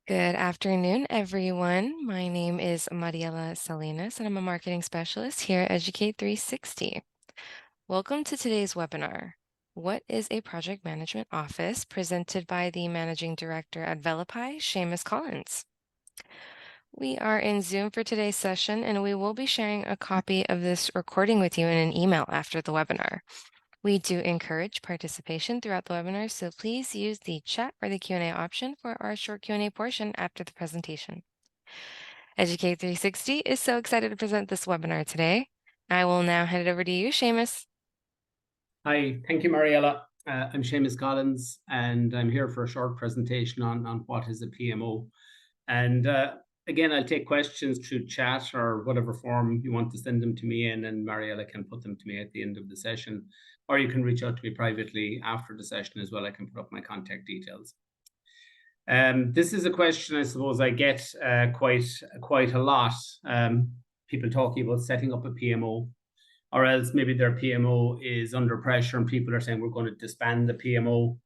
Good afternoon, everyone. My name is Mariela Salinas, and I'm a marketing specialist here at Educate 360. Welcome to today's webinar. What is a project management office? Presented by the managing director at Velopi, Seamus Collins. We are in Zoom for today's session, and we will be sharing a copy of this recording with you in an email after the webinar. We do encourage participation throughout the webinar, so please use the chat or the Q&A option for our short Q&A portion after the presentation. Educate 360 is so excited to present this webinar today. I will now hand it over to you, Seamus. Hi, thank you, Mariella. I'm Seamus Collins, and I'm here for a short presentation on what is a PMO. And again, I'll take questions through chat or whatever form you want to send them to me in, and Mariella can put them to me at the end of the session. Or you can reach out to me privately after the session as well. I can put up my contact details. This is a question I suppose I get quite a lot. People talking about setting up a PMO, or else maybe their PMO is under pressure and people are saying we're going to disband the PMO,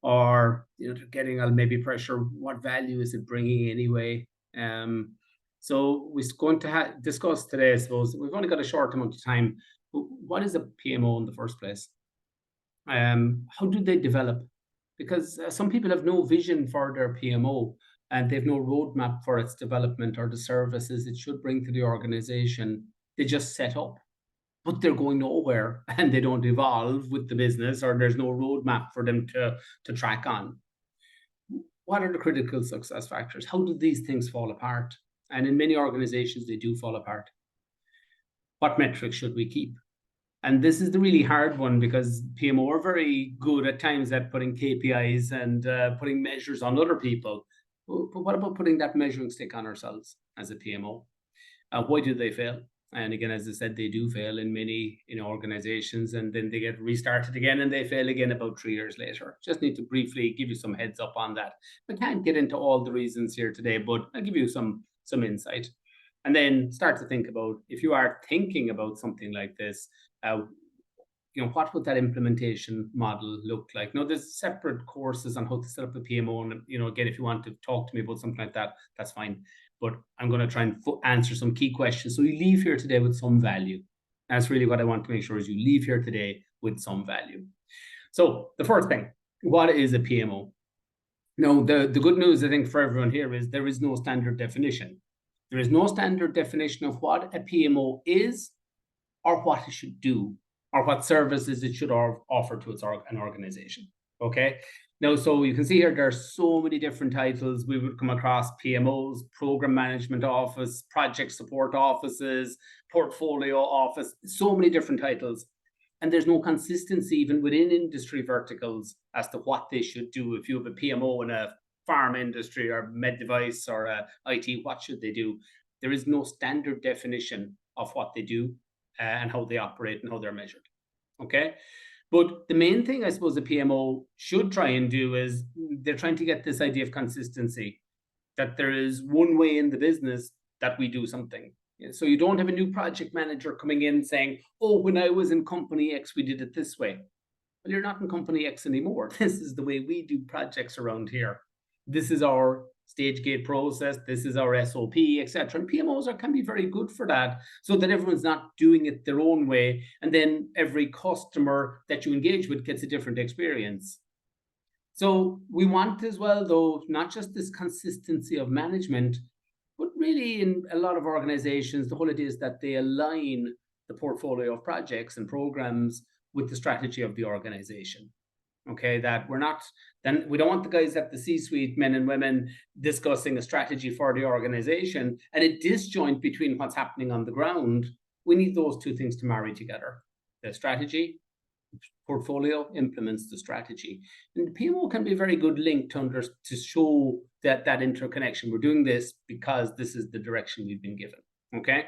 or they're getting maybe pressure. What value is it bringing anyway? So we're going to discuss today. I suppose we've only got a short amount of time. What is a PMO in the first place? How do they develop? Because some people have no vision for their PMO and they've no roadmap for its development or the services it should bring to the organization. They just set up, but they're going nowhere and they don't evolve with the business, or there's no roadmap for them to track on. What are the critical success factors? How do these things fall apart? And in many organizations, they do fall apart. What metrics should we keep? And this is the really hard one, because PMO are very good at times at putting KPIs and putting measures on other people. But what about putting that measuring stick on ourselves as a PMO? Why do they fail? And again, as I said, they do fail in many organizations, and then they get restarted again and they fail again about 3 years later. Just need to briefly give you some heads up on that. I can't get into all the reasons here today, but I'll give you some insight. And then start to think about, if you are thinking about something like this, what would that implementation model look like? Now, there's separate courses on how to set up a PMO, and again, if you want to talk to me about something like that, that's fine. But I'm going to try and answer some key questions so you leave here today with some value. That's really what I want to make sure, is you leave here today with some value. So the first thing, what is a PMO? Now, the good news, I think, for everyone here is there is no standard definition. There is no standard definition of what a PMO is, or what it should do, or what services it should offer to an organization. Okay. Now, so you can see here, there are so many different titles. We would come across PMOs, program management office, project support offices, portfolio office, so many different titles. And there's no consistency even within industry verticals as to what they should do. If you have a PMO in a pharma industry or med device or IT, what should they do? There is no standard definition of what they do and how they operate and how they're measured. Okay. But the main thing I suppose the PMO should try and do is they're trying to get this idea of consistency, that there is one way in the business that we do something. So you don't have a new project manager coming in saying, oh, when I was in company X, we did it this way. Well, you're not in company X anymore. This is the way we do projects around here. This is our stage gate process. This is our SOP, etc. And PMOs can be very good for that, so that everyone's not doing it their own way. And then every customer that you engage with gets a different experience. So we want as well, though, not just this consistency of management, but really in a lot of organizations, the whole idea is that they align the portfolio of projects and programs with the strategy of the organization. Okay, that we don't want the guys at the C-suite, men and women, discussing a strategy for the organization and a disjoint between what's happening on the ground. We need those two things to marry together. The strategy, portfolio implements the strategy. And the PMO can be a very good link to show that interconnection. We're doing this because this is the direction we've been given. Okay.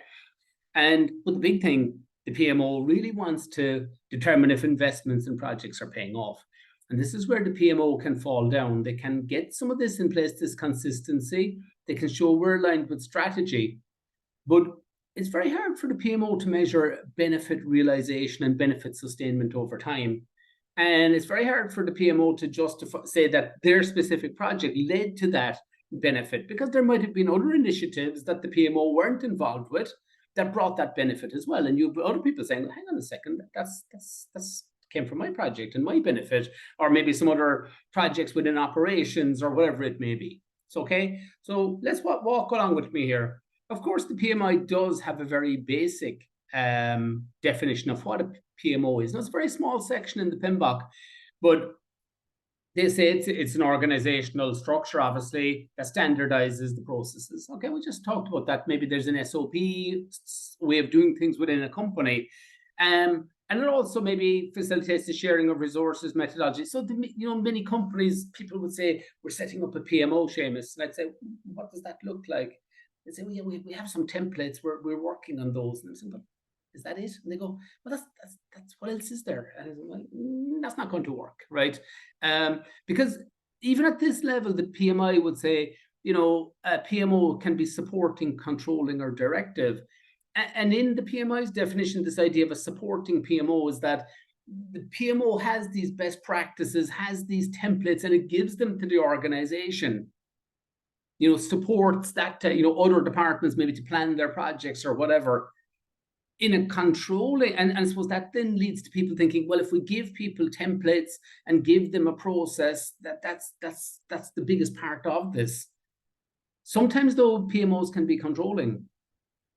But the big thing, the PMO really wants to determine if investments and projects are paying off. And this is where the PMO can fall down. They can get some of this in place, this consistency. They can show we're aligned with strategy. But it's very hard for the PMO to measure benefit realization and benefit sustainment over time. And it's very hard for the PMO to say that their specific project led to that benefit, because there might have been other initiatives that the PMO weren't involved with that brought that benefit as well. And you have other people saying, hang on a second, that's came from my project and my benefit, or maybe some other projects within operations or whatever it may be. So, okay, so let's walk along with me here. Of course, the PMI does have a very basic definition of what a PMO is. Now, it's a very small section in the PMBOK, but they say it's an organizational structure, obviously, that standardizes the processes. Okay, we just talked about that. Maybe there's an SOP way of doing things within a company. And it also maybe facilitates the sharing of resources, methodology. So, many companies, people would say, we're setting up a PMO, Seamus. And I'd say, what does that look like? They'd say, well, yeah, we have some templates, we're working on those. And I'm saying, but is that it? And they go, well, that's what else is there? And I said, well, that's not going to work, right? Because even at this level, the PMI would say, a PMO can be supporting, controlling, or directive. And in the PMI's definition, this idea of a supporting PMO is that the PMO has these best practices, has these templates, and it gives them to the organization. Supports that, other departments maybe to plan their projects or whatever. In a controlling, and I suppose that then leads to people thinking, well, if we give people templates and give them a process, that's the biggest part of this. Sometimes, though, PMOs can be controlling.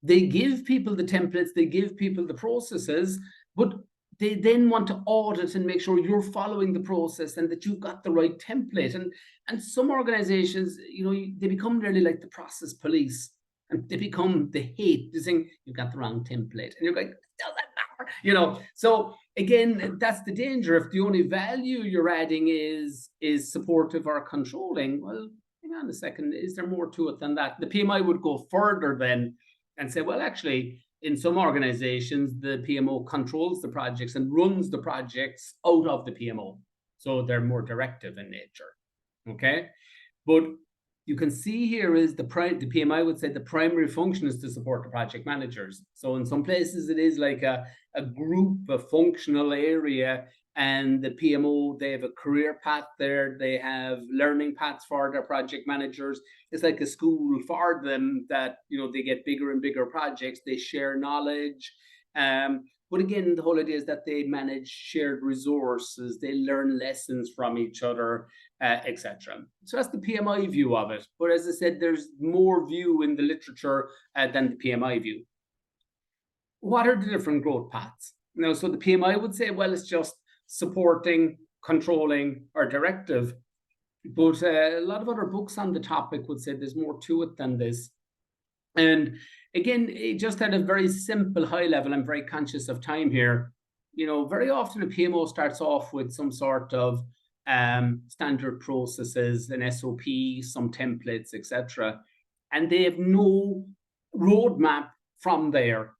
They give people the templates, they give people the processes, but they then want to audit and make sure you're following the process and that you've got the right template. And some organizations, they become nearly like the process police. And they become the hate, they're saying, you've got the wrong template. And you're going, does that matter? So again, that's the danger. If the only value you're adding is supportive or controlling, well, hang on a second, is there more to it than that? The PMI would go further then and say, well, actually, in some organizations, the PMO controls the projects and runs the projects out of the PMO. So they're more directive in nature. Okay. But you can see here is the PMI would say the primary function is to support the project managers. So in some places it is like a group, a functional area, and the PMO, they have a career path there. They have learning paths for their project managers. It's like a school for them that, they get bigger and bigger projects. They share knowledge. But again, the whole idea is that they manage shared resources, they learn lessons from each other, etc. So that's the PMI view of it. But as I said, there's more view in the literature than the PMI view. What are the different growth paths? So the PMI would say, well, it's just supporting, controlling, or directive. But a lot of other books on the topic would say there's more to it than this. And again, just at a very simple high level, I'm very conscious of time here. Very often a PMO starts off with some sort of standard processes, an SOP, some templates, etc. And they have no roadmap from there.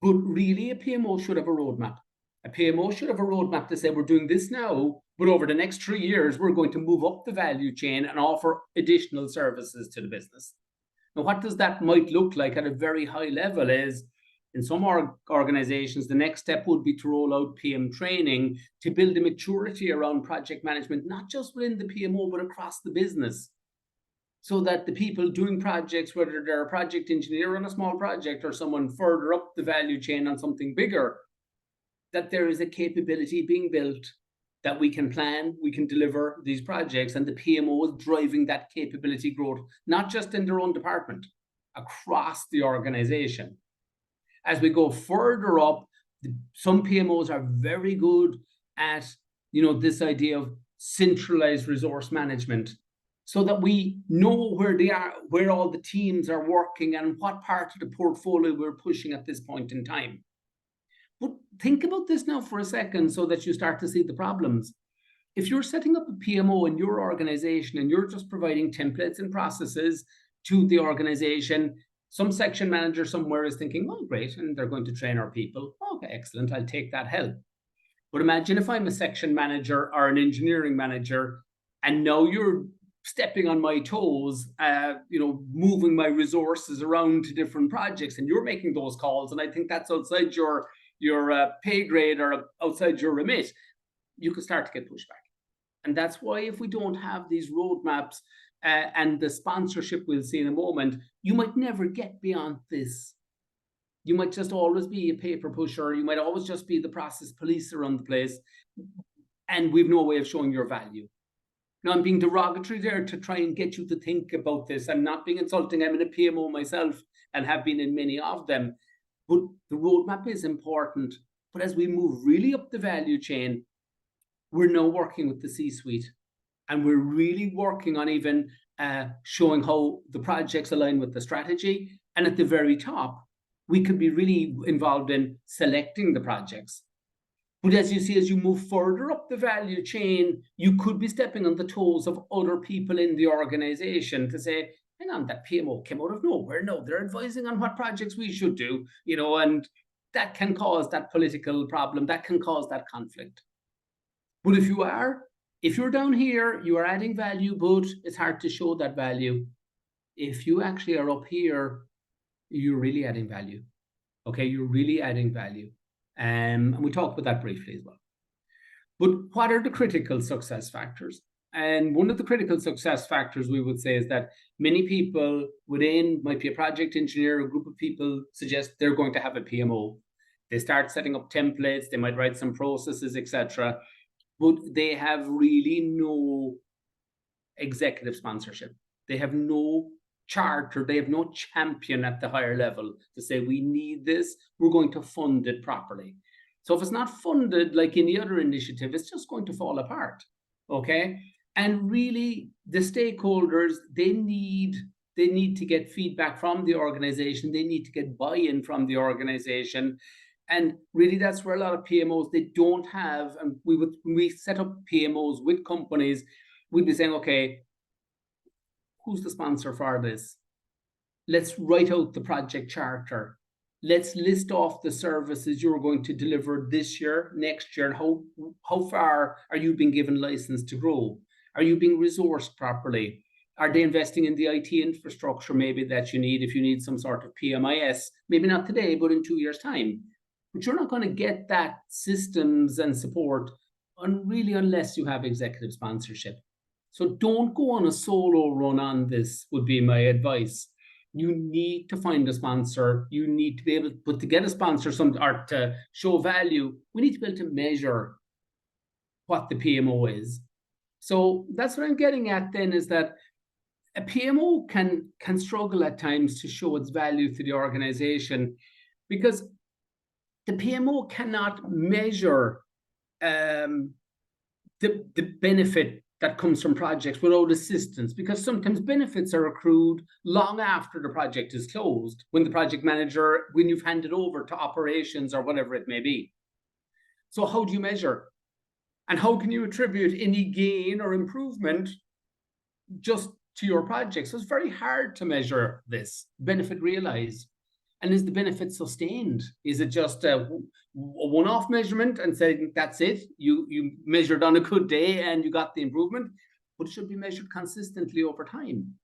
But really, a PMO should have a roadmap. A PMO should have a roadmap to say, we're doing this now, but over the next 3 years, we're going to move up the value chain and offer additional services to the business. Now, what does that might look like at a very high level is, in some organizations, the next step would be to roll out PM training to build a maturity around project management, not just within the PMO, but across the business. So that the people doing projects, whether they're a project engineer on a small project or someone further up the value chain on something bigger, that there is a capability being built that we can plan, we can deliver these projects, and the PMO is driving that capability growth, not just in their own department, across the organization. As we go further up, some PMOs are very good at, this idea of centralized resource management, so that we know where they are, where all the teams are working, and what part of the portfolio we're pushing at this point in time. But think about this now for a second so that you start to see the problems. If you're setting up a PMO in your organization and you're just providing templates and processes to the organization, some section manager somewhere is thinking, oh, great, and they're going to train our people. Okay, excellent, I'll take that help. But imagine if I'm a section manager or an engineering manager, and now you're stepping on my toes, moving my resources around to different projects, and you're making those calls, and I think that's outside your pay grade or outside your remit, you could start to get pushback. And that's why if we don't have these roadmaps and the sponsorship we'll see in a moment, you might never get beyond this. You might just always be a paper pusher. You might always just be the process police around the place. And we've no way of showing your value. Now, I'm being derogatory there to try and get you to think about this. I'm not being insulting. I'm in a PMO myself and have been in many of them. But the roadmap is important. But as we move really up the value chain, we're now working with the C-suite. And we're really working on even showing how the projects align with the strategy. And at the very top, we could be really involved in selecting the projects. But as you see, as you move further up the value chain, you could be stepping on the toes of other people in the organization to say, hang on, that PMO came out of nowhere. No, they're advising on what projects we should do, and that can cause that political problem, that can cause that conflict. But if you're down here, you are adding value, but it's hard to show that value. If you actually are up here, you're really adding value. Okay, you're really adding value. And we talked about that briefly as well. But what are the critical success factors? And one of the critical success factors we would say is that many people within, might be a project engineer, a group of people suggest they're going to have a PMO. They start setting up templates, they might write some processes, etc. But they have really no executive sponsorship. They have no charter, they have no champion at the higher level to say, we need this, we're going to fund it properly. So if it's not funded like any other initiative, it's just going to fall apart. Okay. And really, the stakeholders, they need to get feedback from the organization, they need to get buy-in from the organization. And really, that's where a lot of PMOs, they don't have. And when we set up PMOs with companies, we'd be saying, okay, who's the sponsor for this? Let's write out the project charter. Let's list off the services you're going to deliver this year, next year, and how far are you being given license to grow? Are you being resourced properly? Are they investing in the IT infrastructure maybe that you need if you need some sort of PMIS? Maybe not today, but in 2 years' time. But you're not going to get that systems and support unless you have executive sponsorship. So don't go on a solo run on this, would be my advice. You need to find a sponsor. You need to be able to get a sponsor or to show value. We need to be able to measure what the PMO is. So that's what I'm getting at then, is that a PMO can struggle at times to show its value to the organization, because the PMO cannot measure the benefit that comes from projects without assistance, because sometimes benefits are accrued long after the project is closed, when the project manager, when you've handed over to operations or whatever it may be. So how do you measure? And how can you attribute any gain or improvement just to your project? So it's very hard to measure this benefit realized. And is the benefit sustained? Is it just a one-off measurement and saying that's it? You measured on a good day and you got the improvement, but it should be measured consistently over time.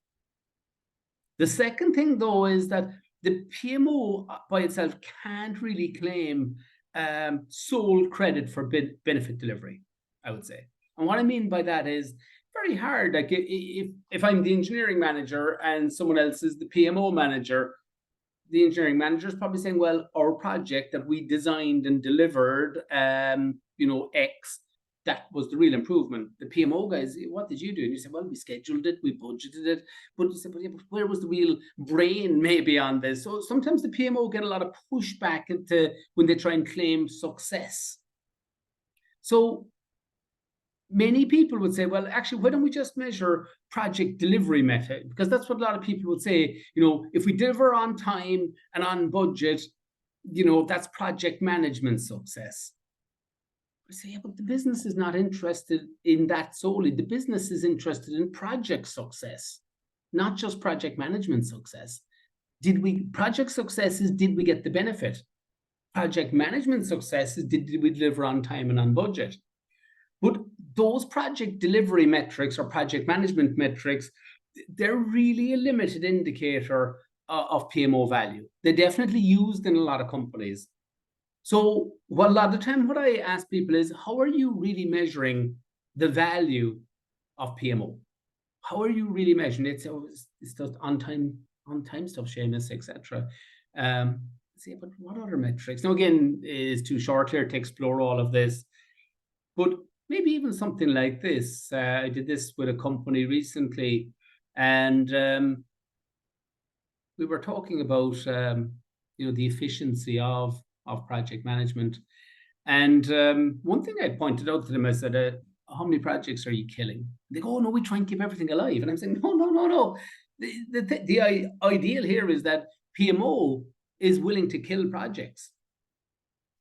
The second thing, though, is that the PMO by itself can't really claim sole credit for benefit delivery, I would say. And what I mean by that is very hard. Like if I'm the engineering manager and someone else is the PMO manager, the engineering manager is probably saying, well, our project that we designed and delivered, X, that was the real improvement. The PMO guys, what did you do? And you say, well, we scheduled it, we budgeted it. But you say, but where was the real brain maybe on this? So sometimes the PMO get a lot of pushback into when they try and claim success. So many people would say, well, actually, why don't we just measure project delivery method? Because that's what a lot of people would say, if we deliver on time and on budget, that's project management success. I say, yeah, but the business is not interested in that solely. The business is interested in project success, not just project management success. Project success is, did we get the benefit? Project management success is, did we deliver on time and on budget? But those project delivery metrics or project management metrics, they're really a limited indicator of PMO value. They're definitely used in a lot of companies. So a lot of the time what I ask people is, how are you really measuring the value of PMO. How are you really measuring it? So it's just on time stuff, Seamus, etc. Um, See, but what other metrics? Now, again, is too short here to explore all of this, but maybe even something like this. I did this with a company recently, and we were talking about the efficiency of project management. And one thing I pointed out to them, I said, "How many projects are you killing?" They go, "Oh no, we try and keep everything alive." And I'm saying, "No, no, no, no. The ideal here is that PMO is willing to kill projects.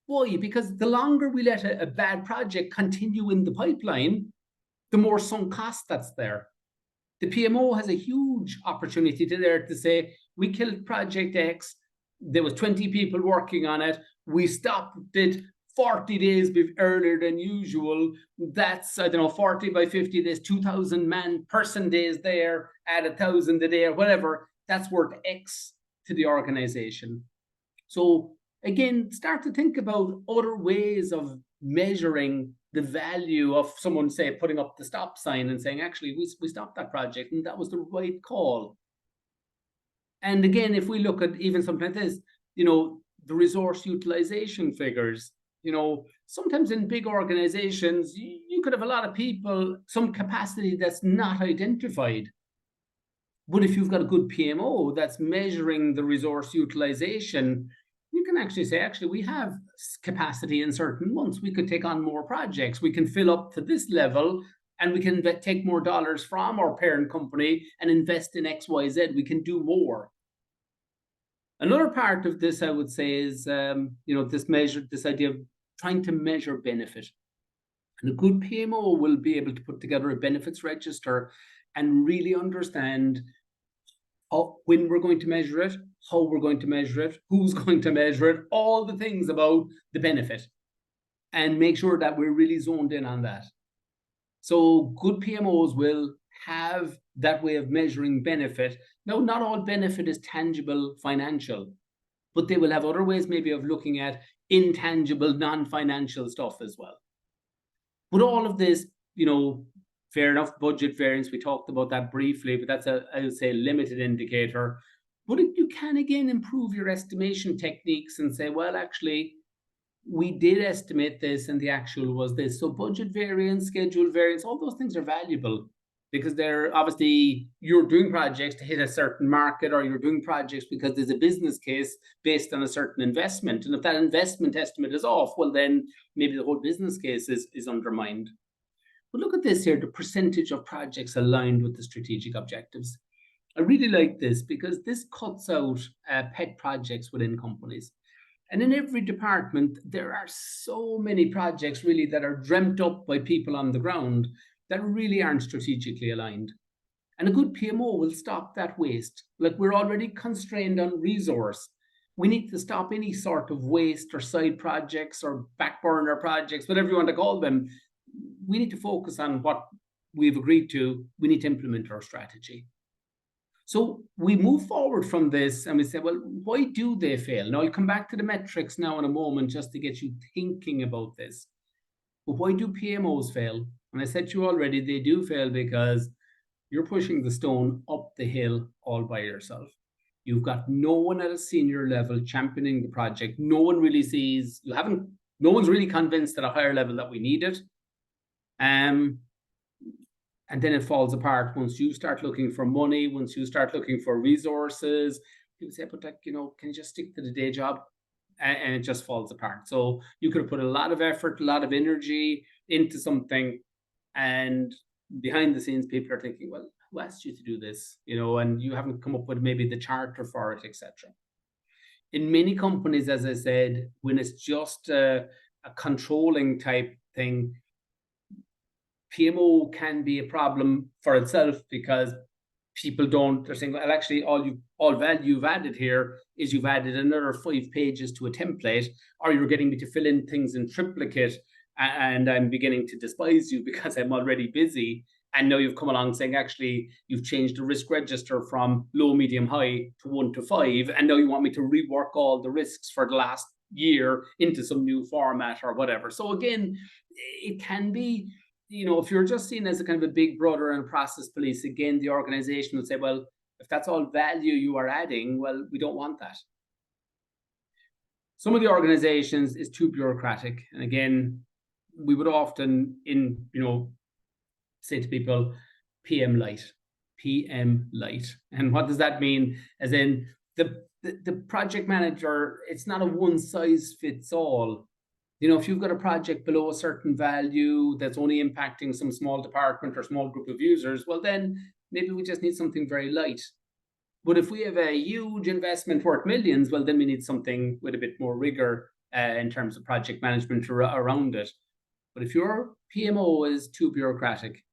Why? Because the longer we let a bad project continue in the pipeline, the more sunk cost that's there. The PMO has a huge opportunity to say, we killed project X. There was 20 people working on it. We stopped it 40 days earlier than usual. That's, I don't know, 40 by 50, there's 2,000 person days there, add 1,000 a day or whatever. That's worth X to the organization. So again, start to think about other ways of measuring the value of someone, say, putting up the stop sign and saying, actually, we stopped that project and that was the right call. And again, if we look at even something like this, the resource utilization figures, sometimes in big organizations, you could have a lot of people, some capacity that's not identified. But if you've got a good PMO that's measuring the resource utilization, you can actually say, actually, we have capacity in certain months. We could take on more projects. We can fill up to this level and we can take more dollars from our parent company and invest in X, Y, Z. We can do more. Another part of this, I would say, is this idea of trying to measure benefit. And a good PMO will be able to put together a benefits register and really understand when we're going to measure it, how we're going to measure it, who's going to measure it, all the things about the benefit, and make sure that we're really zoned in on that. So good PMOs will have that way of measuring benefit. Now, not all benefit is tangible financial, but they will have other ways maybe of looking at intangible, non-financial stuff as well. But all of this, fair enough, budget variance, we talked about that briefly, but that's I would say, limited indicator. But you can, again, improve your estimation techniques and say, well, actually, we did estimate this and the actual was this. So budget variance, schedule variance, all those things are valuable because they're obviously, you're doing projects to hit a certain market, or you're doing projects because there's a business case based on a certain investment. And if that investment estimate is off, well, then maybe the whole business case is undermined. But look at this here, the percentage of projects aligned with the strategic objectives. I really like this because this cuts out pet projects within companies. And in every department, there are so many projects really that are dreamt up by people on the ground that really aren't strategically aligned. And a good PMO will stop that waste. Like, we're already constrained on resource. We need to stop any sort of waste or side projects or back burner projects, whatever you want to call them. We need to focus on what we've agreed to. We need to implement our strategy. So we move forward from this and we say, well, why do they fail? Now, I'll come back to the metrics now in a moment just to get you thinking about this. But why do PMOs fail? And I said to you already, they do fail because you're pushing the stone up the hill all by yourself. You've got no one at a senior level championing the project. No one really sees, no one's really convinced at a higher level that we need it. And then it falls apart once you start looking for money, once you start looking for resources. People say, but can you just stick to the day job? And it just falls apart. So you could have put a lot of effort, a lot of energy into something, and behind the scenes, people are thinking, well, who asked you to do this? And you haven't come up with maybe the charter for it, etc. In many companies, as I said, when it's just a controlling type thing, PMO can be a problem for itself because they're saying, well, actually, all value you've added here is you've added another 5 pages to a template, or you're getting me to fill in things in triplicate, and I'm beginning to despise you because I'm already busy. And now you've come along saying, actually, you've changed the risk register from low, medium, high to 1 to 5. And now you want me to rework all the risks for the last year into some new format or whatever. So again, it can be if you're just seen as a kind of a big brother and process police, again, the organization would say, well, if that's all value you are adding, well, we don't want that. Some of the organizations is too bureaucratic. And again, we would often say to people, PM light, PM light. And what does that mean? As in the project manager, it's not a one size fits all. If you've got a project below a certain value that's only impacting some small department or small group of users, well, then maybe we just need something very light. But if we have a huge investment worth millions, well, then we need something with a bit more rigor in terms of project management around it. But if your PMO is too bureaucratic,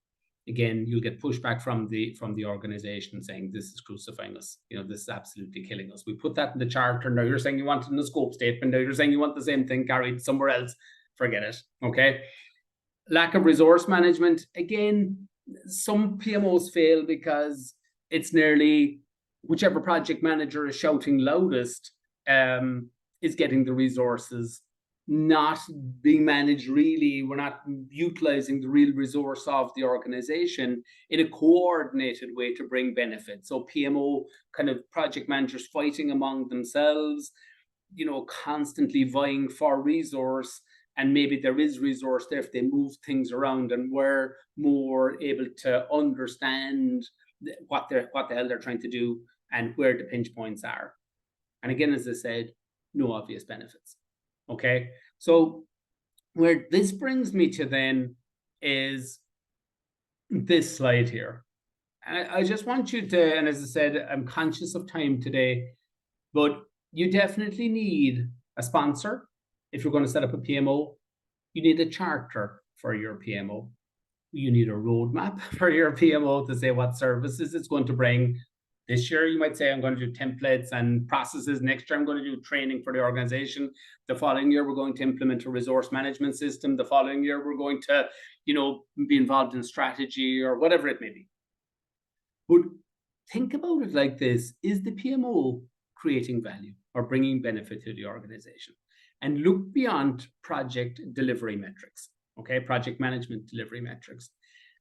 again, you'll get pushback from the organization saying this is crucifying us. This is absolutely killing us. We put that in the charter. Now you're saying you want it in the scope statement. Now you're saying you want the same thing carried somewhere else. Forget it. Okay. Lack of resource management. Again, some PMOs fail because it's nearly whichever project manager is shouting loudest is getting the resources, not being managed really. We're not utilizing the real resource of the organization in a coordinated way to bring benefit. So PMO kind of project managers fighting among themselves, constantly vying for resource. And maybe there is resource there if they move things around and we're more able to understand what the hell they're trying to do and where the pinch points are. And again, as I said, no obvious benefits. Okay, so where this brings me to then is this slide here. And I just want you to, and as I said, I'm conscious of time today, but you definitely need a sponsor. If you're going to set up a PMO, you need a charter for your PMO. You need a roadmap for your PMO to say what services it's going to bring. This year, you might say, I'm going to do templates and processes. Next year, I'm going to do training for the organization. The following year, we're going to implement a resource management system. The following year, we're going to, be involved in strategy or whatever it may be. But think about it like this. Is the PMO creating value or bringing benefit to the organization? And look beyond project delivery metrics, okay? Project management delivery metrics.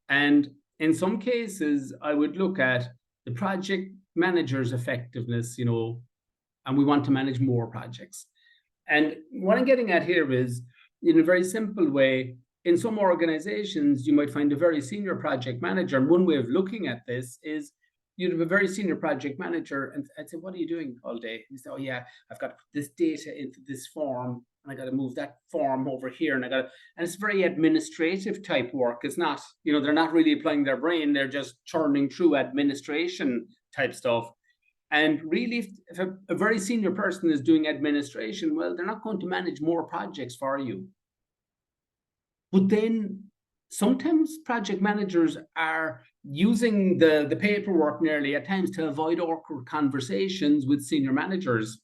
And in some cases, I would look at the project manager's effectiveness, and we want to manage more projects. And what I'm getting at here is, in a very simple way, in some organizations, you might find a very senior project manager. And one way of looking at this is you'd have a very senior project manager, and I'd say, what are you doing all day? And you say, oh yeah, I've got to put this data into this form, and I got to move that form over here, and and it's very administrative type work. It's not, they're not really applying their brain, they're just churning through administration type stuff. And really, if a very senior person is doing administration, well, they're not going to manage more projects for you. But then sometimes project managers are using the paperwork nearly at times to avoid awkward conversations with senior managers.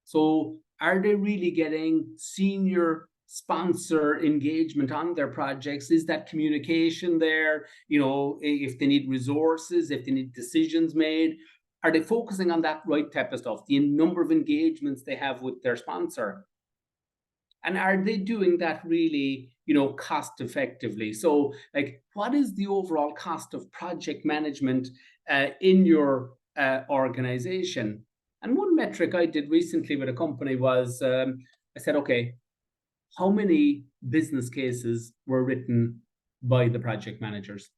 So are they really getting senior sponsor engagement on their projects? Is that communication there? If they need resources, if they need decisions made, are they focusing on that right type of stuff? The number of engagements they have with their sponsor. And are they doing that really, cost effectively? So like, what is the overall cost of project management in your organization? And one metric I did recently with a company was, I said, okay, how many business cases were written by the project managers?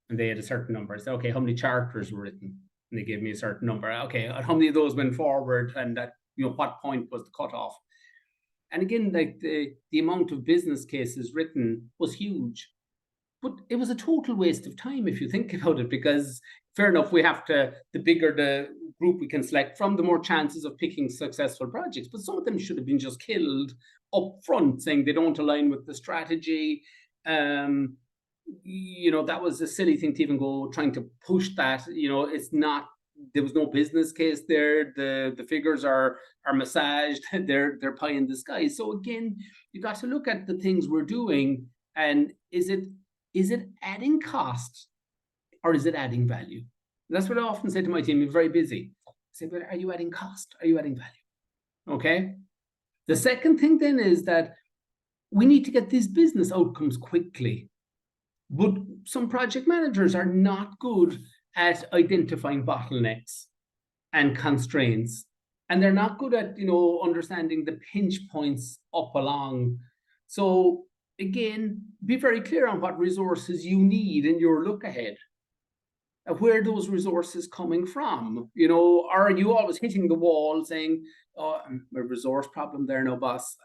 And they had a certain number. I said, okay, how many charters were written? And they gave me a certain number. Okay, how many of those went forward? And that, what point was the cutoff? And again, like the amount of business cases written was huge. But it was a total waste of time if you think about it, because fair enough, the bigger the group we can select from, the more chances of picking successful projects. But some of them should have been just killed up front, saying they don't align with the strategy. That was a silly thing to even go trying to push that. It's not, there was no business case there. The figures are massaged. They're pie in the sky. So again, you got to look at the things we're doing, and is it adding cost or is it adding value? And that's what I often say to my team. You're very busy. I say, but are you adding cost? Are you adding value? Okay. The second thing then is that we need to get these business outcomes quickly. But some project managers are not good at identifying bottlenecks and constraints. And they're not good at, understanding the pinch points up along. So again, be very clear on what resources you need in your look ahead. Where those resources coming from? Are you always hitting the wall saying, "Oh, a resource problem there, no boss"?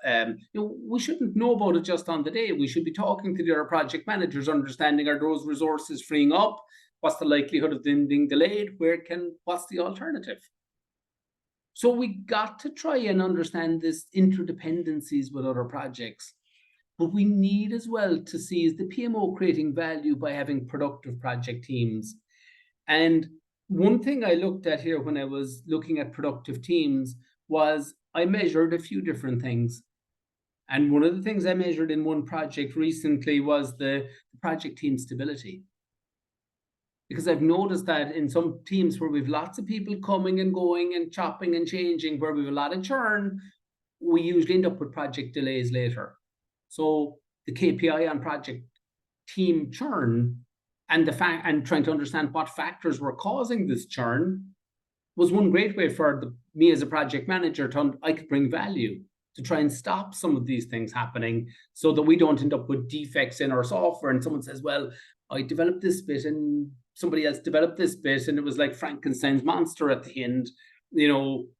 We shouldn't know about it just on the day. We should be talking to the other project managers, understanding, are those resources freeing up? What's the likelihood of them being delayed? What's the alternative? So we got to try and understand this interdependencies with other projects. But we need as well to see, is the PMO creating value by having productive project teams? And one thing I looked at here when I was looking at productive teams was I measured a few different things. And one of the things I measured in one project recently was the project team stability. Because I've noticed that in some teams where we've lots of people coming and going and chopping and changing, where we've a lot of churn, we usually end up with project delays later. So the KPI on project team churn and trying to understand what factors were causing this churn was one great way for me as a project manager to I could bring value to try and stop some of these things happening so that we don't end up with defects in our software and someone says, well, I developed this bit and somebody else developed this bit and it was like Frankenstein's monster at the end.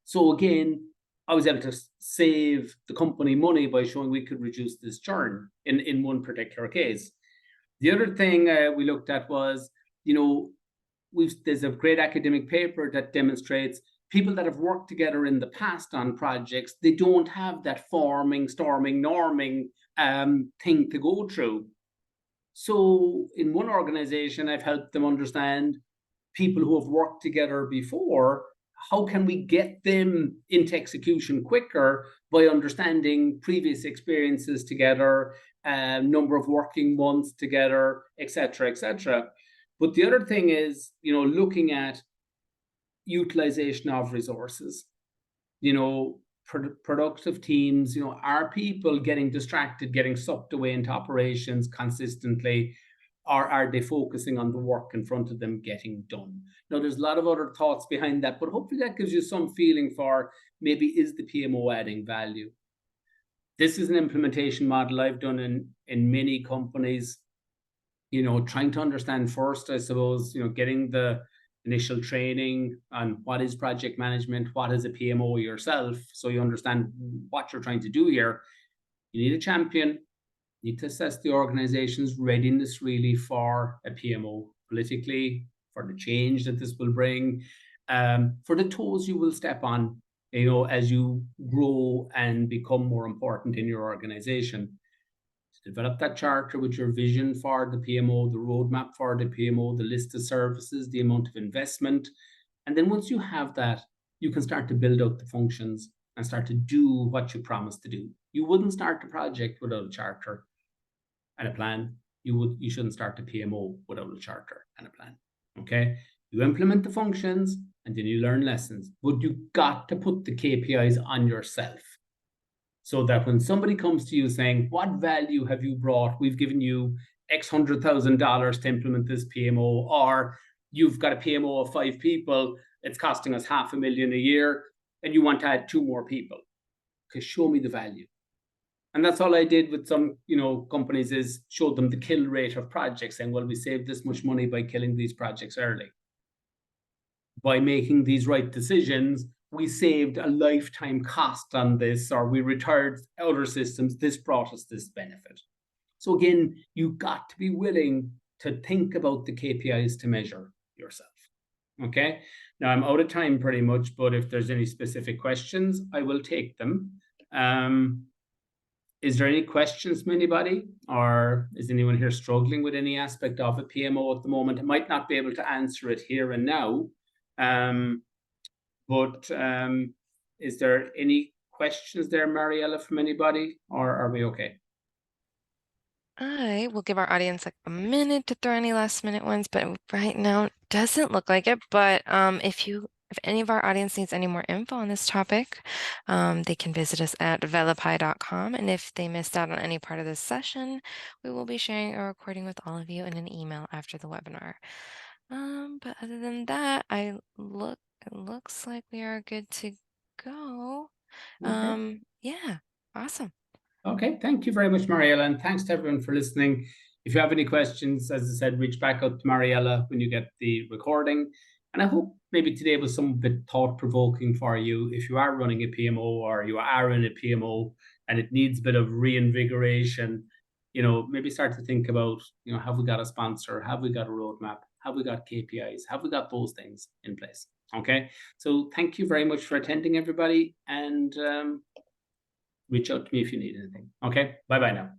So again, I was able to save the company money by showing we could reduce this churn in one particular case. The other thing we looked at was, there's a great academic paper that demonstrates people that have worked together in the past on projects, they don't have that forming, storming, norming thing to go through. So in one organization, I've helped them understand people who have worked together before, how can we get them into execution quicker by understanding previous experiences together, number of working months together, etc., etc. But the other thing is, looking at utilization of resources. Productive teams. Are people getting distracted, getting sucked away into operations consistently? Or are they focusing on the work in front of them getting done? Now, there's a lot of other thoughts behind that, but hopefully that gives you some feeling for maybe is the PMO adding value? This is an implementation model I've done in many companies, trying to understand first, I suppose, getting the initial training on what is project management, what is a PMO yourself, so you understand what you're trying to do here. You need a champion, need to assess the organization's readiness really for a PMO politically, for the change that this will bring, for the toes you will step on, as you grow and become more important in your organization. Develop that charter with your vision for the PMO, the roadmap for the PMO, the list of services, the amount of investment. And then once you have that, you can start to build out the functions and start to do what you promised to do. You wouldn't start a project without a charter and a plan. You shouldn't start a PMO without a charter and a plan. Okay. You implement the functions and then you learn lessons, but you got to put the KPIs on yourself so that when somebody comes to you saying, what value have you brought? We've given you X $100,000 to implement this PMO, or you've got a PMO of 5 people, it's costing us $500,000 a year, and you want to add 2 more people. Okay, show me the value. And that's all I did with some, companies is showed them the kill rate of projects, saying, well, we saved this much money by killing these projects early. By making these right decisions, we saved a lifetime cost on this, or we retired other systems. This brought us this benefit. So again, you got to be willing to think about the KPIs to measure yourself. Okay. Now I'm out of time pretty much, but if there's any specific questions, I will take them. Is there any questions from anybody, or is anyone here struggling with any aspect of a PMO at the moment? I might not be able to answer it here and now. But is there any questions there, Mariella, from anybody, or are we okay? I will give our audience like a minute to throw any last minute ones, but right now it doesn't look like it. But if you If any of our audience needs any more info on this topic, they can visit us at velopi.com. And if they missed out on any part of this session, we will be sharing a recording with all of you in an email after the webinar. But other than that, it looks like we are good to go. Okay. Yeah, awesome. Okay, thank you very much, Mariella, and thanks to everyone for listening. If you have any questions, as I said, reach back out to Mariella when you get the recording. And I hope maybe today was some bit thought provoking for you. If you are running a PMO or you are in a PMO and it needs a bit of reinvigoration, maybe start to think about, have we got a sponsor? Have we got a roadmap? Have we got KPIs? Have we got those things in place? Okay. So thank you very much for attending, everybody. And reach out to me if you need anything. Okay. Bye bye now.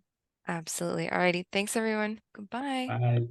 Absolutely. Alrighty. Thanks, everyone. Goodbye. Bye.